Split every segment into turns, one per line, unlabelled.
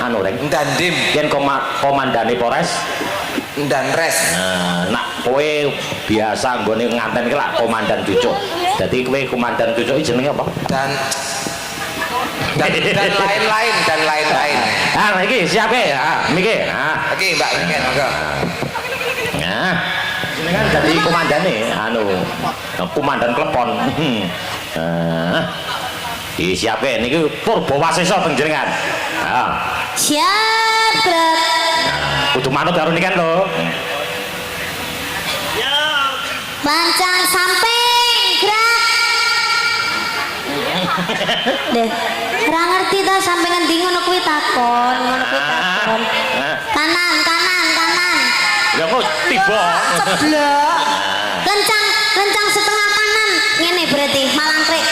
anu reng
Ndandim
yen komandane Polres
Ndanres.
Nak kowe biasa nggone nganten iki lak komandan cucuk. Dadi kowe komandan cucuk iki jenenge apa?
Dan lain-lain dan lain-lain.
Ah iki siap ya. Mikir.
Oke, Mbak Mikir monggo.
Nah, jenengan dadi komandane anu komandan klepon. Disiapke niki Purbawasesa teng jenengan.
Siap, Bro.
Kudu manut karo nikan lho.
Lancang samping gerak. Deh, ora ngerti ta sampe ngendi ngono kuwi takon, ngono kuwi takon. Kanan, kanan, kanan.
Ya kok tiba.
Ceblok. Kencang setengah kanan. Ngene berarti malangkrik.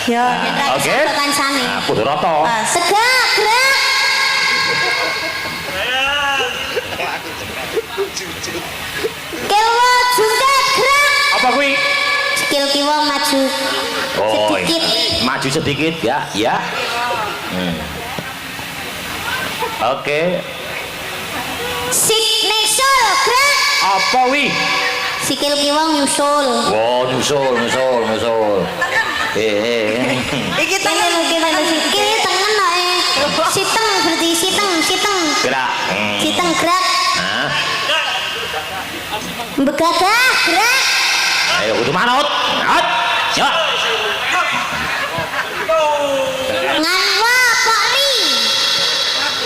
Ya,
oke.
Kancane.
Kudu rata.
Tegak, gerak. Kiwa jungkit gerak.
Apa kuwi?
Skill kiwa maju.
Oh,
sedikit.
Maju sedikit ya, ya. Oke.
Signature gerak.
Apa wi?
Sikil kiwa nyusul.
Oh, nyusul.
Iki tengen kiri tengen ae. Siteng berarti siteng.
Gerak.
Siteng gerak.
Nah,
Begagah gerak.
ayo kudu manut. Manut. Ya.
Nganwa pokri.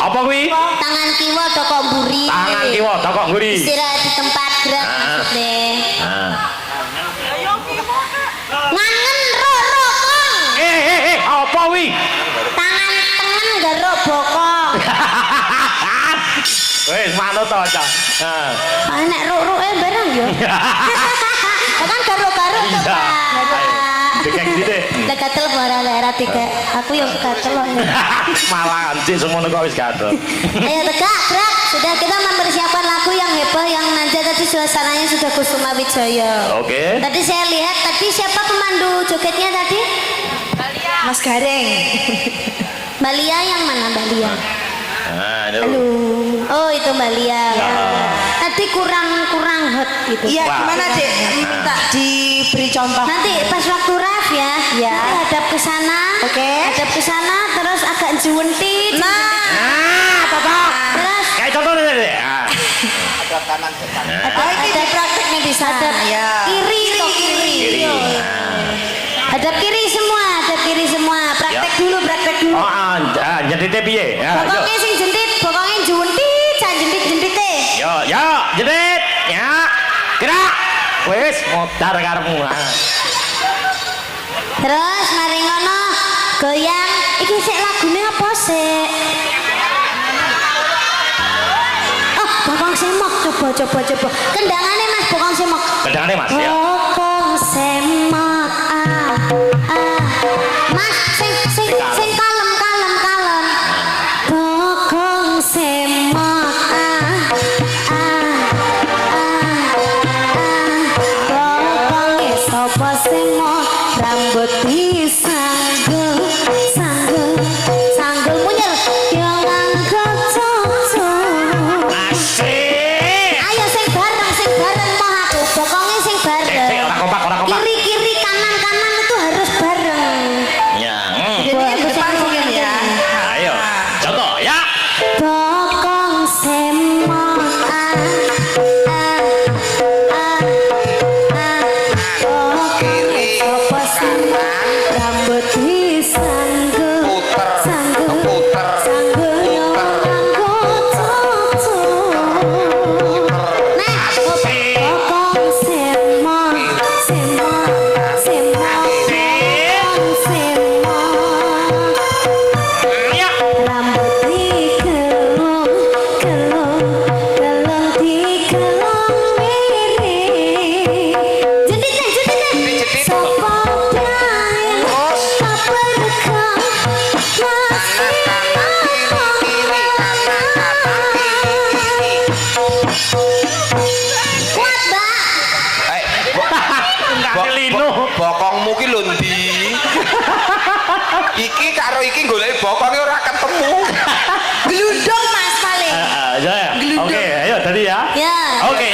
Apa kuwi?
Tangan kiwa dokok mburi.
Tangan kiwa dokok mburi.
Istirahat di tempat gerak maksudnya. Ngangen roro kong.
Apa wi?
Tangan tengen garuk bokong.
Wes manut to, Cak.
Nek ruk-ruke bareng ya. Kan garuk-garuk to, Pak.
Dikek sithik.
Lah gatel barang daerah tiga. Aku yang gatel loh.
Malah anjing semono kok wis gatel.
Ayo tegak, gerak. Sudah kita mempersiapkan lagu yang heboh yang nanti tadi suasananya sudah Kusuma Wijaya.
Oke.
Tadi saya lihat tadi siapa pemandu jogetnya tadi?
Mas Gareng.
Balia yang mana Balia?
Aduh.
Oh itu Balia. Tadi kurang hot gitu.
Iya, gimana Dek? Minta diberi contoh.
Nanti pas waktu ref ya.
Ya.
Hadap ke sana.
Oke.
Hadap ke sana terus agak juwentit.
Apa?
Terus
Kayak contoh deh.
Oh, ini diprakteknya di sana. Ya.
kiri kok kiri. Hadap kiri semua. Praktek dulu.
Oh, jentite piye?
Pokoknya sing jentit, pokoknya juwentit, jan jentit-jentite.
Yo, jentit. Ya. Gerak. Wis modar karepmu.
Terus mari ngono goyang. Iki sik lagune apa sik? Oh, bokong semok coba. Kendangane Mas bokong semok.
Kendangane Mas ya.
Bokong semok. Mas sing kalem. Bokong semok. Bokong sapa semok rambut disanggul munyel yo ngangkat cocok.
Asik.
Ayo sing bareng mau aku bokonge sing bareng.
Ora kompak.
Kiri kanan itu harus bareng.
Ya.
Jadinya depan mungkin ya.
Ayo. Contoh ya.
Bokong semok.
Kiri, kanan,
Rambut disanggul.
puter. Bokongmu ki lho ndi? Iki karo iki golek bokonge ora ketemu.
gendut.
Oke, ayo tadi ya.
Ya.
Oke.